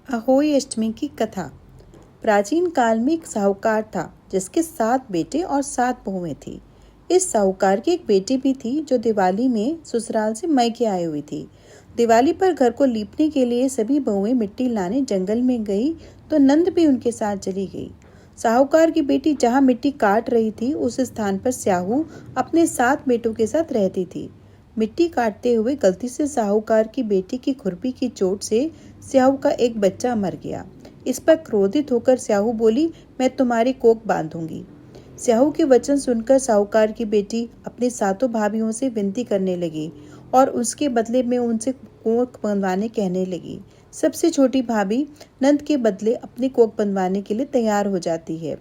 अहोई अष्टमी की कथा। प्राचीन काल में एक साहूकार था जिसके 7 बेटे और 7 बहुएं थी। इस साहूकार की एक बेटी भी थी जो दिवाली में ससुराल से मायके आई हुई थी। दिवाली पर घर को लीपने के लिए सभी बहुएं मिट्टी लाने जंगल में गई तो नंद भी उनके साथ चली गई। साहूकार की बेटी जहाँ मिट्टी काट रही थी उस स्थान पर स्याहू अपने 7 बेटों के साथ रहती थी। मिट्टी काटते हुए गलती से साहूकार की बेटी की खुरपी की चोट से स्याहू का एक बच्चा मर गया। इस पर क्रोधित होकर स्याहू बोली, मैं तुम्हारी कोख बांधूंगी। स्याहू के वचन सुनकर साहूकार की बेटी अपने सातों भाभियों से विनती करने लगी और उसके बदले में उनसे कोख बनवाने कहने लगी। सबसे छोटी भाभी नंद के बदले अपनी कोख बनवाने के लिए तैयार हो जाती है।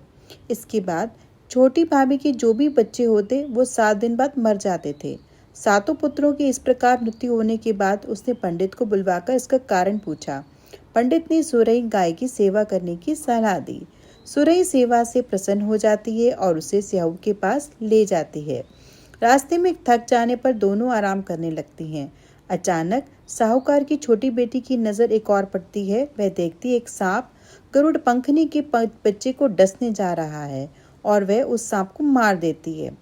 इसके बाद छोटी भाभी के जो भी बच्चे होते वो 7 दिन बाद मर जाते थे। सातों पुत्रों के इस प्रकार मृत्यु होने के बाद उसने पंडित को बुलवाकर इसका कारण पूछा। पंडित ने सुरई गाय की सेवा करने की सलाह दी। सुरई सेवा से प्रसन्न हो जाती है और उसे स्याहू के पास ले जाती है। रास्ते में थक जाने पर दोनों आराम करने लगती हैं। अचानक साहूकार की छोटी बेटी की नजर एक और पड़ती है। वह देखती एक सांप गरुड़ पंखनी के बच्चे को डसने जा रहा है और वह उस सांप को मार देती है।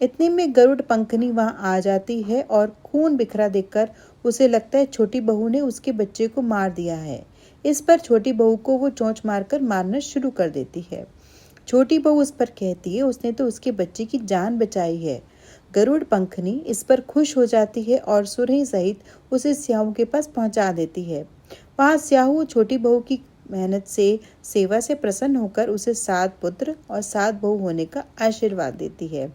इतने में गरुड़ पंखनी वहां आ जाती है और खून बिखरा देखकर उसे लगता है छोटी बहू ने उसके बच्चे को मार दिया है। इस पर छोटी बहू को वो चोंच मारकर मारना शुरू कर देती है। छोटी बहू उस पर कहती है उसने तो उसके बच्चे की जान बचाई है। गरुड़ पंखनी इस पर खुश हो जाती है और सुरही सहित उसे स्याहू के पास पहुंचा देती है। वहां स्याहू छोटी बहू की मेहनत से सेवा से प्रसन्न होकर उसे 7 पुत्र और 7 बहू होने का आशीर्वाद देती है।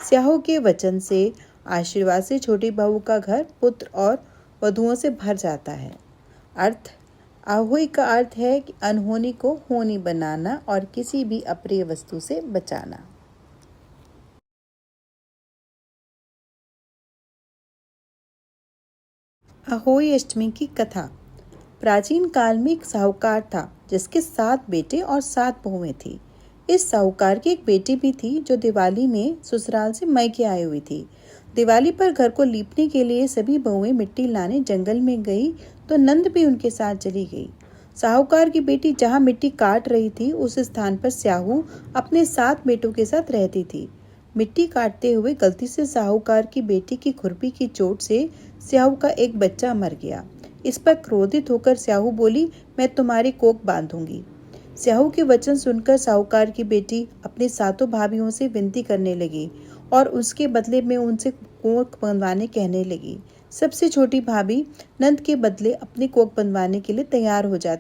स्याहू के वचन से आशीर्वाद से छोटी बहू का घर पुत्र और वधुओं से भर जाता है। अर्थ अहोई का अर्थ है कि अनहोनी को होनी बनाना और किसी भी अप्रिय वस्तु से बचाना। अहोई अष्टमी की कथा। प्राचीन काल में एक साहूकार था जिसके 7 बेटे और 7 बहुएं थी। इस साहूकार की एक बेटी भी थी जो दिवाली में ससुराल से मायके आई हुई थी। दिवाली पर घर को लीपने के लिए सभी बहुएं मिट्टी लाने जंगल में गई तो नंद भी उनके साथ चली गई। साहूकार की बेटी जहाँ मिट्टी काट रही थी उस स्थान पर स्याहू अपने 7 बेटों के साथ रहती थी। मिट्टी काटते हुए गलती से साहूकार की बेटी की खुरपी की चोट से स्याहू का एक बच्चा मर गया। इस पर क्रोधित होकर स्याहू बोली, मैं तुम्हारी कोख बांधूंगी। स्याहू के वचन सुनकर साहूकार की बेटी अपने सातों भाभियों से विनती करने लगी और उसके बदले में उनसे कोख बनवाने कहने लगी। सबसे छोटी भाभी नंद के बदले अपनी कोख बनवाने के लिए तैयार हो जाती